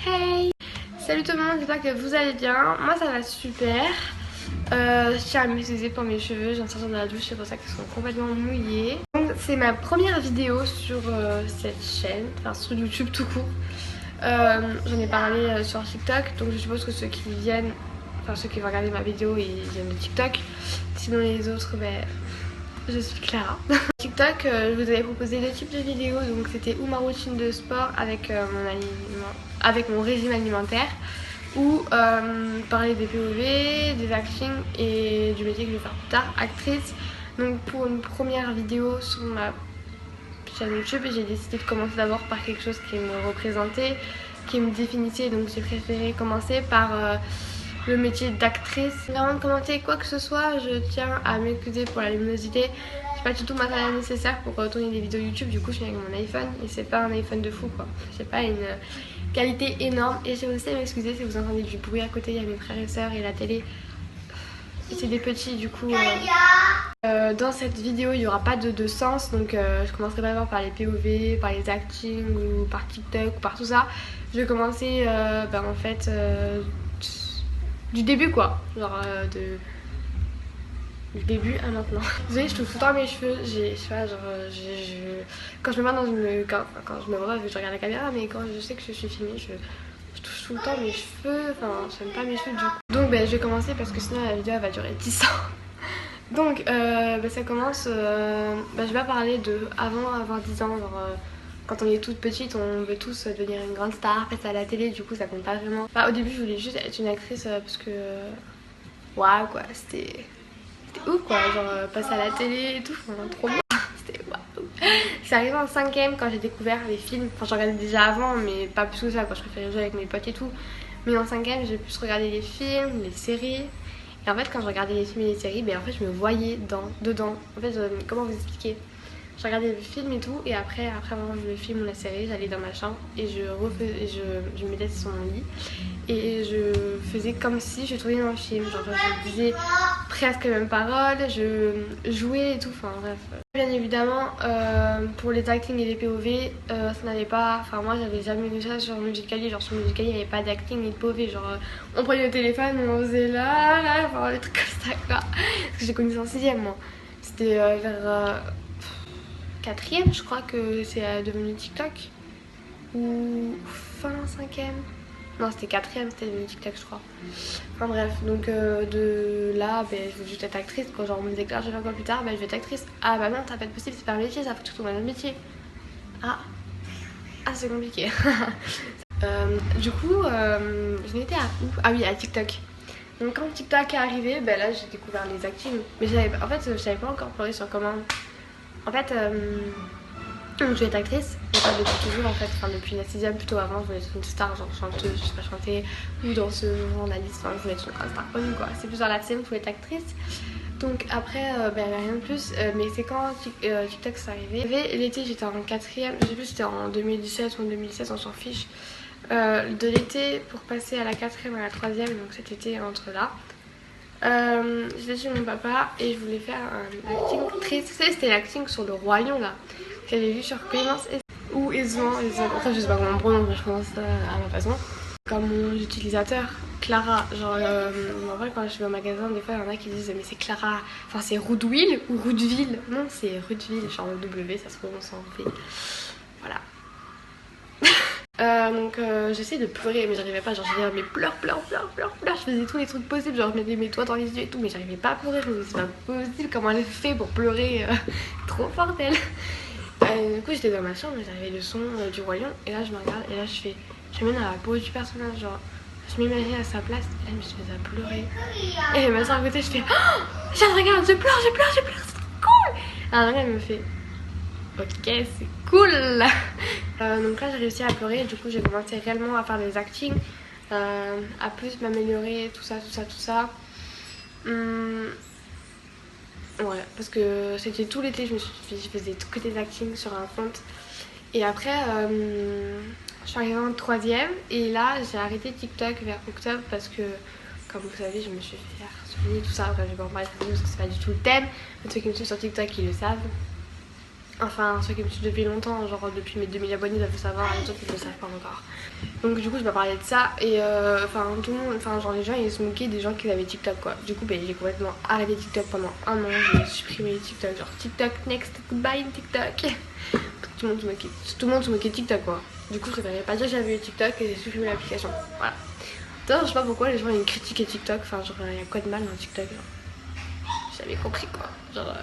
Hey! Salut tout le monde, j'espère que vous allez bien. Moi ça va super. Je tiens à m'excuser pour mes cheveux, je viens de sortir de la douche, c'est pour ça qu'ils sont complètement mouillés. Donc c'est ma première vidéo sur cette chaîne, enfin sur YouTube tout court. J'en ai parlé sur TikTok, donc je suppose que ceux qui viennent, enfin ceux qui vont regarder ma vidéo, ils viennent de TikTok. Sinon les autres, je suis Clara. TikTok, je vous avais proposé deux types de vidéos, donc c'était ou ma routine de sport avec, avec mon régime alimentaire, ou parler des POV, des actings et du métier que je vais faire plus tard, actrice. Donc pour une première vidéo sur ma chaîne YouTube, j'ai décidé de commencer d'abord par quelque chose qui me représentait, qui me définissait, donc j'ai préféré commencer par le métier d'actrice. Avant de commenter quoi que ce soit, je tiens à m'excuser pour la luminosité. J'ai pas du tout le matériel nécessaire pour tourner des vidéos YouTube, du coup je suis avec mon iPhone et c'est pas un iPhone de fou quoi. J'ai pas une qualité énorme et j'ai aussi à m'excuser si vous entendez du bruit à côté, il y a mes frères et sœurs et la télé. C'est des petits du coup. Dans cette vidéo il n'y aura pas de sens, donc je commencerai pas d'abord par les POV, par les actings ou par TikTok ou par tout ça. Je vais commencer en fait du début quoi, genre du début à maintenant. Désolée, je touche tout le temps mes cheveux, je sais pas, genre quand je me mets dans une... Quand je me vois, je regarde la caméra, mais quand je sais que je suis filmée, je touche tout le temps mes cheveux, enfin j'aime pas mes cheveux du coup. Donc je vais commencer parce que sinon la vidéo elle va durer 10 ans. Donc ça commence, je vais pas parler de avant avoir 10 ans, genre quand on est toute petite on veut tous devenir une grande star, passer à la télé, du coup ça compte pas vraiment. Au début je voulais juste être une actrice parce que waouh quoi, c'était ouf quoi, genre passer à la télé et tout, trop bien, c'était waouh. C'est arrivé en 5ème quand j'ai découvert les films, enfin j'en regardais déjà avant mais pas plus que ça quoi, je préférais jouer avec mes potes et tout. Mais en 5ème j'ai pu regarder les films, les séries. Et en fait quand je regardais les films et les séries, en fait je me voyais dedans. En fait comment vous expliquer, je regardais le film et tout et après avoir vu le film ou la série, j'allais dans ma chambre et je me mettais sur mon lit et je faisais comme si je tournais dans le film, genre je disais presque les mêmes paroles, je jouais et tout, enfin bref. Bien évidemment pour les acting et les POV ça n'avait pas, enfin moi j'avais jamais vu ça sur Musical.ly, genre sur Musical.ly il n'y avait pas d'acting ni de POV, genre on prenait le téléphone et on faisait là, enfin des trucs comme ça quoi. Parce que j'ai connu ça en 6ème moi, c'était vers 4ème je crois que c'est devenu TikTok, ou fin 5ème. Non, c'était 4ème, c'était devenu TikTok, je crois. Enfin bref, donc de là, je veux juste être actrice. Quand genre on me déclare, je vais faire quoi plus tard, je vais être actrice. Ah bah non, ça va pas être possible, c'est pas un métier, ça faut que tu trouves un autre métier. Ah, c'est compliqué. Du coup, j'en étais à où? Ah oui, à TikTok. Donc quand TikTok est arrivé, là j'ai découvert les actives. Mais en fait, je savais pas encore pleurer sur comment. En fait, je voulais être actrice, mais pas depuis toujours en fait, enfin depuis la 6ème plutôt. Avant je voulais être une star, genre chanteuse, je sais pas chanter, ou danseuse, journaliste, enfin je voulais être une star connue quoi. C'est plus dans la scène que je voulais être actrice. Donc après rien de plus, mais c'est quand TikTok s'est arrivé. L'été j'étais en 4ème, je sais plus si c'était en 2017 ou en 2016, on s'en fiche. De l'été pour passer à la 4ème à la 3ème, donc cet été entre là. J'étais chez mon papa et je voulais faire un acting très... C'était l'acting sur le Roi Lion là, que j'avais vu sur Clémence ou Evan. Après je sais pas comment on prononce, je pense à ma façon. Comme mon utilisateur, Clara, genre en vrai quand je vais au magasin des fois il y en a qui disent mais c'est Clara, enfin c'est Roudeville ou Roudeville. Non c'est Roudeville, genre le W ça se prononce en V. Voilà. Donc j'essayais de pleurer mais j'arrivais pas, genre je disais mais pleure, je faisais tous les trucs possibles, genre je mettais mes doigts dans les yeux et tout mais j'arrivais pas à pleurer, je me disais c'est pas possible comment elle fait pour pleurer, trop forte elle. Du coup j'étais dans ma chambre et j'avais le son du Roi Lion et là je me regarde et là je mets dans la peau du personnage, genre je m'imagine à sa place et là je me suis mise à pleurer et ma soeur à côté je fais oh, je regarde, je pleure, c'est trop cool. Alors là elle me fait ok c'est cool. Donc là j'ai réussi à pleurer et du coup j'ai commencé réellement à faire des actings, à plus m'améliorer, tout ça. Ouais, parce que c'était tout l'été, je faisais que des actings sur un compte. Et après je suis arrivée en 3ème et là j'ai arrêté TikTok vers octobre parce que comme vous savez je me suis fait harceler tout ça. Après je vais pas en parler parce que c'est pas du tout le thème, mais ceux qui me suivent sur TikTok ils le savent. Enfin, ceux qui me suivent depuis longtemps, genre depuis mes 2000 abonnés, doivent le savoir, les autres ils ne le savent pas encore. Donc du coup je vais parler de ça et enfin tout le monde, enfin genre les gens ils se moquaient des gens qui avaient TikTok quoi. Du coup j'ai complètement arrêté TikTok pendant un an, j'ai supprimé TikTok, genre TikTok next, goodbye TikTok. Tout le monde se moquait de TikTok quoi. Du coup je préférais pas dire que j'avais eu TikTok et j'ai supprimé l'application. Voilà. D'ailleurs je sais pas pourquoi les gens ils critiquaient TikTok, enfin genre il y a quoi de mal dans TikTok genre. J'avais compris quoi. Genre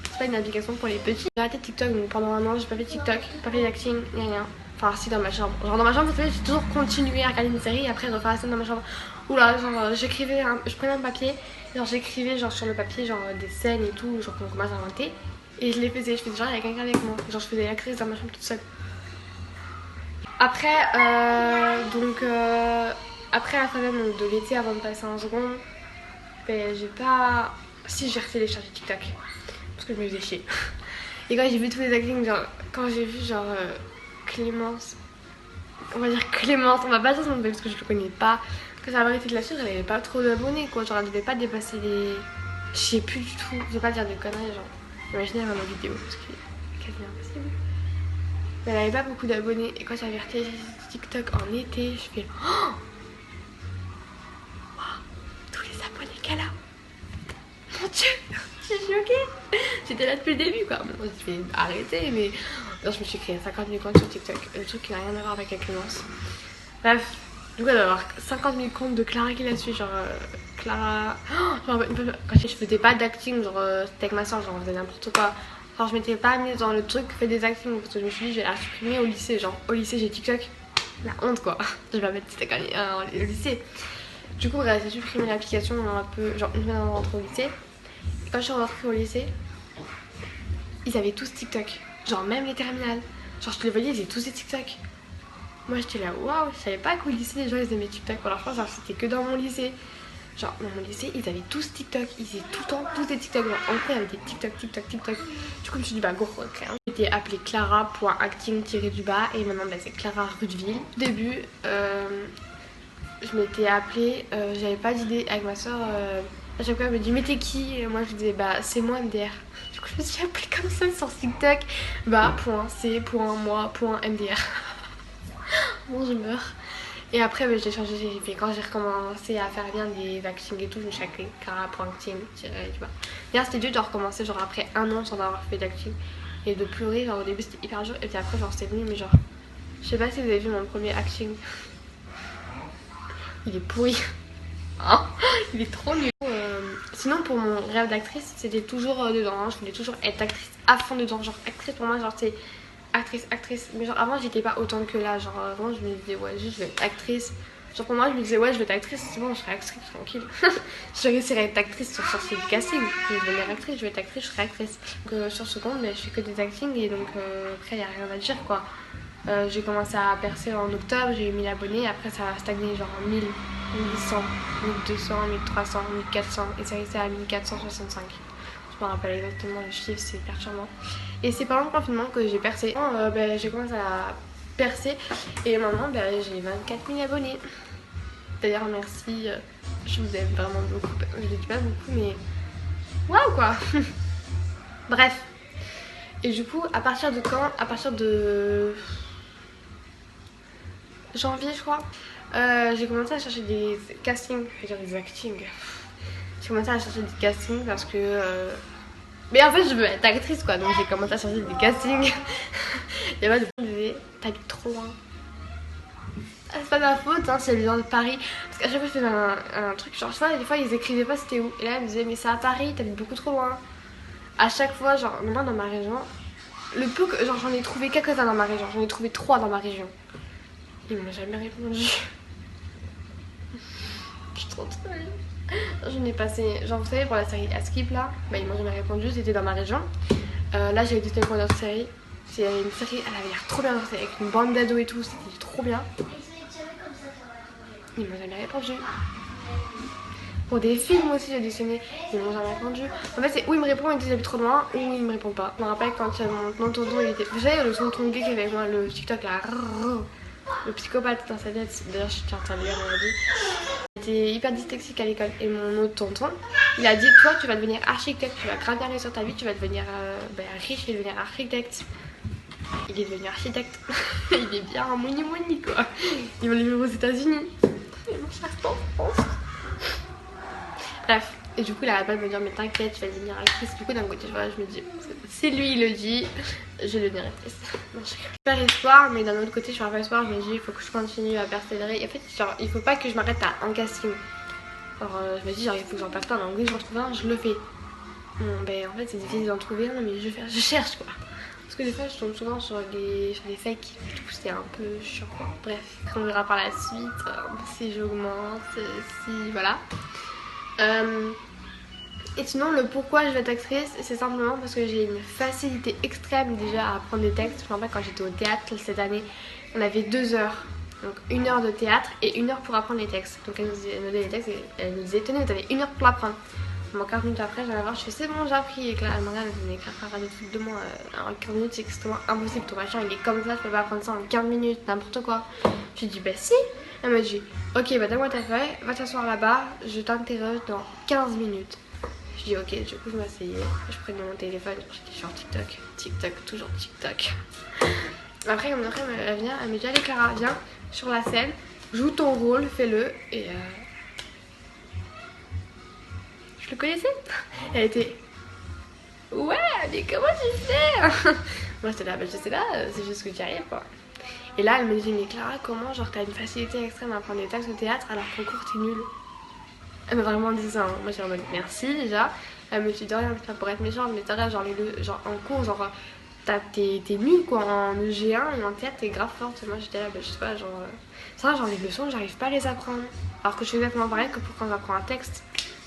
c'est pas une application pour les petits. J'ai arrêté TikTok donc pendant un an j'ai pas fait TikTok, pas fait d'acting, ni rien. Enfin si dans ma chambre. Genre dans ma chambre j'ai toujours continué à regarder une série et après refaire la scène dans ma chambre. Oula genre j'écrivais, je prenais un papier, genre j'écrivais genre sur le papier genre des scènes et tout, genre qu'on commence à inventer. Et je les faisais, je faisais genre il y a quelqu'un avec moi. Genre je faisais l'actrice dans ma chambre toute seule. Après après la fin même de l'été avant de passer en seconde, ben j'ai pas. Si j'ai téléchargé TikTok. Parce que je me faisais chier. Et quand j'ai vu tous les actings, genre quand j'ai vu genre Clémence, on va dire Clémence, on va pas dire son nom parce que je le connais pas. Que ça avait été de la suite, elle avait pas trop d'abonnés quoi, genre elle devait pas dépasser les. Je sais plus du tout, je vais pas dire de conneries, genre. Imaginez avoir nos vidéos parce que c'est quasi impossible. Mais elle avait pas beaucoup d'abonnés et quand j'avais regardé TikTok en été, je fais oh tous les abonnés qu'elle a. Mon dieu, je suis choquée. J'étais là depuis le début quoi. Bon, je vais arrêter mais non, je me suis créé 50 000 comptes sur TikTok. Le truc qui n'a rien à voir avec la Clémence. Bref, du coup elle doit avoir 50 000 comptes de Clara qui la suit. Genre Clara. Oh, genre, quand je faisais pas d'acting, genre c'était avec ma soeur, genre on faisait n'importe quoi. Genre je m'étais pas mise dans le truc fait des actings parce que je me suis dit je vais la supprimer au lycée. Genre au lycée j'ai TikTok. La honte quoi. Je vais la mettre TikTok au lycée. Du coup j'ai supprimé l'application un peu, genre une semaine avant de rentrer au lycée. Et quand je suis rentrée au lycée, ils avaient tous TikTok. Genre même les terminales. Genre je te les voyais, ils avaient tous des TikTok. Moi j'étais là, waouh, je savais pas qu'au lycée les gens ils aimaient TikTok. Alors je pense que c'était que dans mon lycée. Genre dans mon lycée ils avaient tous TikTok. Ils faisaient tout le temps tous des TikTok. Genre en gros il y avait des TikTok. Du coup je me suis dit bah go recréer. J'étais appelée Clara.acting-du-bas et maintenant bah, c'est Clara Rudeville. Au début je m'étais appelée, j'avais pas d'idée avec ma soeur. À chaque fois elle me dit mais t'es qui? Et moi je disais bah c'est moi MDR. Du coup je me suis appelée comme ça sur TikTok. Bah .c.moi.mdr. Bon je meurs. Et après bah, j'ai changé, j'ai fait quand j'ai recommencé à faire bien des actings et tout, je me suis appelée Clara.acting. Tu vois. D'ailleurs c'était dur de recommencer genre après un an sans avoir fait d'acting. Et de pleurer, genre au début c'était hyper dur et puis après genre c'était venu mais genre. Je sais pas si vous avez vu mon premier acting. Il est pourri. Hein, il est trop nul. Sinon pour mon rêve d'actrice c'était toujours dedans, hein. Je voulais toujours être actrice à fond dedans. Genre actrice pour moi genre c'est actrice. Mais genre avant j'étais pas autant que là. Genre avant je me disais ouais juste je vais être actrice. Genre pour moi je me disais ouais je vais être actrice, c'est bon je serai actrice tranquille. Je réussirais à être actrice sur sortie du casting. Je vais devenir actrice, je vais être actrice, je serai actrice. Donc sur ce compte je fais que des actings et donc après y a rien à dire quoi. J'ai commencé à percer en octobre, j'ai eu 1000 abonnés, après ça a stagné genre 1000, 1100, 1200, 1300, 1400 et c'est resté à 1465. Je me rappelle exactement le chiffre, c'est perturbant. Et c'est pendant le confinement que j'ai percé. J'ai commencé à percer et maintenant j'ai 24 000 abonnés. D'ailleurs merci, je vous aime vraiment beaucoup. Je le dis pas beaucoup mais waouh quoi. Bref. Et du coup à partir de quand? À partir de janvier je crois, j'ai commencé à chercher des castings, je veux dire des actings. J'ai commencé à chercher des castings parce que mais en fait je veux être actrice quoi, donc j'ai commencé à chercher des castings. Il y a pas de disait t'habites trop loin. Ah, c'est pas ma faute hein, c'est les gens de Paris. Parce qu'à chaque fois je faisais un truc genre ça, des fois ils écrivaient pas c'était où. Et là ils me disaient mais c'est à Paris, t'habites beaucoup trop loin. À chaque fois genre moi dans ma région, le peu que genre j'en ai trouvé quelques-uns dans ma région, j'en ai trouvé 3 dans ma région. Ils m'ont jamais répondu. Je suis trop triste. Je n'ai passé, genre vous savez pour la série Askip là, bah ils m'ont jamais répondu, c'était dans ma région. Là j'ai été pour une autre série. C'est une série, elle avait l'air trop bien, c'était avec une bande d'ados et tout, c'était trop bien. Ils m'ont jamais répondu. Pour des films aussi j'ai auditionné, ils m'ont jamais répondu. En fait c'est où ils me répondent, ils disent j'habite trop loin, ou ils me répondent pas. Je me rappelle quand mon tonton il était. Vous savez le tonton gay qui avait avec moi, le TikTok là. Le psychopathe dans sa tête, d'ailleurs je tiens à lui dire, on m'a dit. J'étais hyper dyslexique à l'école et mon autre tonton, Il a dit toi tu vas devenir architecte, tu vas grave bien réussir ta vie, tu vas devenir riche et devenir architecte. Il est devenu architecte. Il est bien un mouni quoi. Il va vivre aux États-Unis. Et moi je reste en France. Bref. Et du coup il arrête pas de me dire mais t'inquiète tu vas devenir actrice. Du coup d'un côté voilà, je me dis c'est lui il le dit, je vais devenir actrice. Non, je perds espoir mais d'un autre côté je suis pas espoir, je me dis il faut que je continue à persévérer. Et en fait genre il faut pas que je m'arrête à un casting. Alors je me dis genre il faut que j'en passe pas, mais en vrai j'en trouve un, je le fais. Bon ben en fait c'est difficile d'en trouver un mais je cherche quoi. Parce que des fois je tombe souvent sur des fakes, du coup c'est un peu chiant quoi. Bref, on verra par la suite si j'augmente, si voilà. Et sinon le pourquoi je vais être actrice, c'est simplement parce que j'ai une facilité extrême déjà à apprendre des textes. Je me rappelle quand j'étais au théâtre cette année, on avait 2 heures. Donc 1 heure de théâtre et 1 heure pour apprendre les textes. Donc elle nous donnait les textes et elle nous disait tenez, vous avez 1 heure pour l'apprendre. Bon, 15 minutes après, j'allais voir, je fais c'est bon, j'ai appris. Et que là, elle me regarde, elle me dit mais des trucs de moi. En 15 minutes, c'est extrêmement impossible. Ton machin, il est comme ça, je peux pas apprendre ça en 15 minutes, n'importe quoi. Je lui dis bah si. Elle me dit ok, bah donne-moi ta feuille, va t'asseoir là-bas, je t'interroge dans 15 minutes. Je dis ok, du coup, je m'asseyais, je prenais mon téléphone, j'étais sur TikTok. TikTok, toujours TikTok. Après, comme après, elle vient, elle me dit allez, Clara, viens sur la scène, joue ton rôle, fais-le. Et je le connaissais. Elle était ouais, mais comment tu fais? Moi j'étais là, bah je sais là, c'est juste que tu y arrives quoi. Et là elle me dit mais Clara comment genre t'as une facilité extrême à apprendre des textes au théâtre alors qu'en cours t'es nulle. Elle m'a vraiment dit ça, hein. Moi j'ai en mode merci déjà. Elle me dit de rien, ça pourrait être méchante mais t'as genre, genre en cours genre t'es nulle quoi en EG1 et en théâtre t'es grave forte. Moi j'étais là, bah je sais pas genre ça genre les leçons j'arrive pas à les apprendre. Alors que je fais exactement pareil que pour quand j'apprends un texte.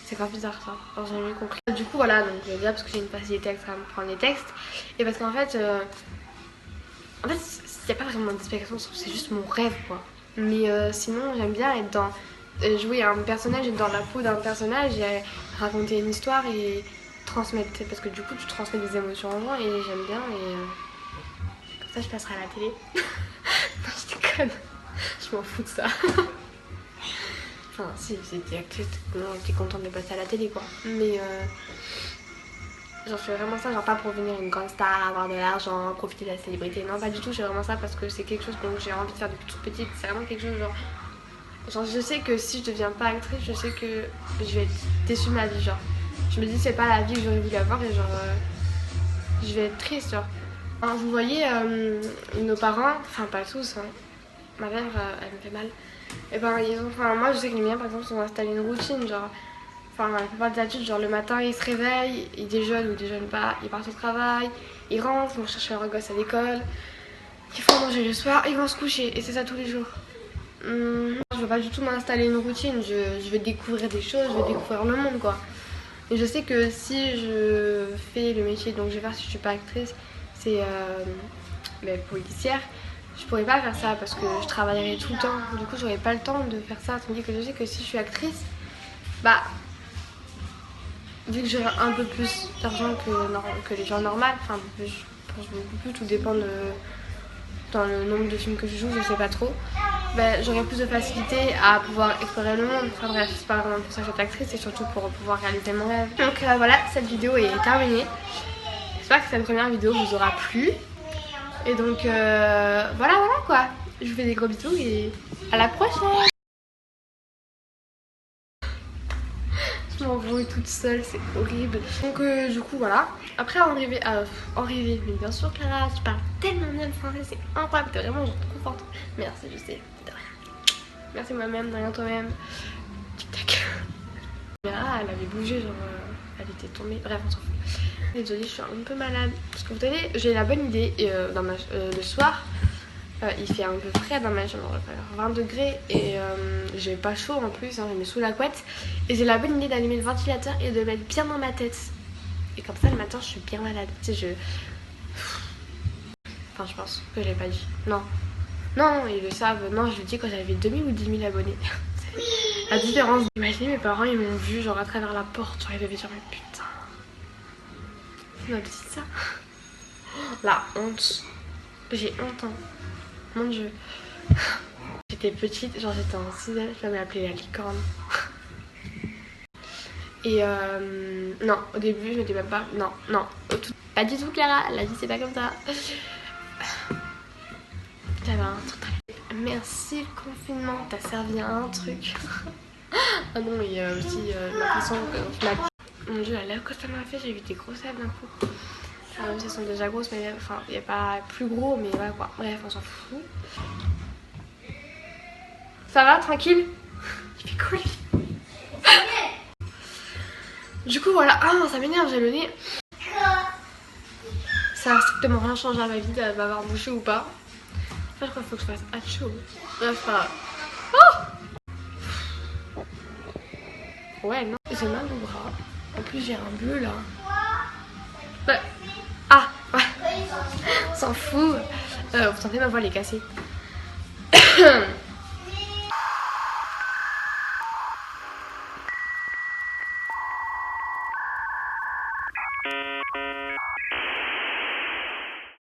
C'est grave bizarre ça, alors j'ai jamais compris. Du coup voilà, donc je vais dire parce que j'ai une facilité extrême à prendre les textes. Et parce qu'en fait, il n'y a pas vraiment d'explication, c'est juste mon rêve quoi. Mais sinon j'aime bien être dans, jouer un personnage, être dans la peau d'un personnage et raconter une histoire et transmettre. Parce que du coup tu transmets des émotions aux gens et j'aime bien et comme ça je passerai à la télé. Non je déconne, je m'en fous de ça. Enfin, si j'étais actrice, j'étais contente de passer à la télé quoi. Mais genre, je fais vraiment ça, genre pas pour devenir une grande star, avoir de l'argent, profiter de la célébrité. Non, pas du tout, je fais vraiment ça parce que c'est quelque chose que j'ai envie de faire depuis toute petite. C'est vraiment quelque chose genre, je sais que si je deviens pas actrice, je sais que je vais être déçue de ma vie. Genre, je me dis, c'est pas la vie que j'aurais voulu avoir et genre, je vais être triste. Genre, alors, vous voyez, nos parents, enfin pas tous, hein. Ma mère, elle me fait mal. Et ben, moi je sais que les miens par exemple, ils ont installé une routine, genre, enfin, la plupart des adultes, genre le matin ils se réveillent, ils déjeunent ou ils déjeunent pas, ils partent au travail, ils rentrent, ils vont chercher leur gosse à l'école, ils font manger le soir, ils vont se coucher, et c'est ça tous les jours. Je veux pas du tout m'installer une routine, je veux découvrir des choses, je veux découvrir le monde quoi. Et je sais que si je fais le métier donc je vais faire si je suis pas actrice, c'est policière. Je pourrais pas faire ça parce que je travaillerais tout le temps. Du coup, j'aurais pas le temps de faire ça. Tandis que je sais que si je suis actrice, bah, vu que j'aurai un peu plus d'argent que les gens normaux, enfin, je pense beaucoup plus, tout dépend dans le nombre de films que je joue, je sais pas trop. Bah, j'aurais plus de facilité à pouvoir explorer le monde. Enfin bref, c'est pas vraiment pour ça que je suis actrice, c'est surtout pour pouvoir réaliser mon rêve. Donc voilà, cette vidéo est terminée. J'espère que cette première vidéo vous aura plu. Et donc voilà quoi. Je vous fais des gros bisous et à la prochaine. Je m'embrouille toute seule, c'est horrible. Donc du coup voilà. Après en rêver, mais bien sûr Clara, tu parles tellement bien le français, c'est incroyable, t'es vraiment genre trop forte. Merci, je sais, de rien. Merci moi-même, de rien toi-même. Tic tac. Ah, elle avait bougé, genre elle était tombée. Bref, on s'en fout. Désolée, je suis un peu malade. Parce que vous savez, j'ai la bonne idée. Le soir, il fait un peu frais dans ma chambre, 20 degrés. Et j'ai pas chaud en plus, hein, je mets sous la couette. Et j'ai la bonne idée d'allumer le ventilateur et de le mettre bien dans ma tête. Et comme ça, le matin, je suis bien malade. Tu sais, Enfin, je pense que je l'ai pas dit. Non, ils le savent. Non, je le dis quand j'avais 2000 ou 10 000 abonnés. La différence. Imaginez, mes parents, ils m'ont vu genre à travers la porte. Genre, ils devaient dire, mais putain. Ma petite ça. La honte. J'ai honte hein. Mon dieu. J'étais petite, genre j'étais en 6ème, je m'appelais la licorne. Et non, au début je m'étais même pas... Non, non, pas du tout Clara, la vie c'est pas comme ça. J'avais un truc très... Merci le confinement, t'as servi à un truc. Ah non, et aussi l'impression que... Mon dieu, la lèvre que ça m'a fait, j'ai eu des grosses lèvres d'un coup. Enfin, même si elles sont déjà grosses, mais enfin, il n'y a pas plus gros, mais voilà quoi. Bref, on s'en fout. Ça va, tranquille? Il fait cool. Du coup, voilà. Ah non, ça m'énerve, j'ai le nez. Ça a strictement rien changé à ma vie de m'avoir bouché ou pas. Enfin, je crois qu'il faut que je fasse atchou. Bref, pas grave. Oh ouais, non. J'ai mal au bras. En plus, j'ai un bleu là. Ouais. Ah, ouais. On s'en fout. Vous sentez ma voix, elle est cassée.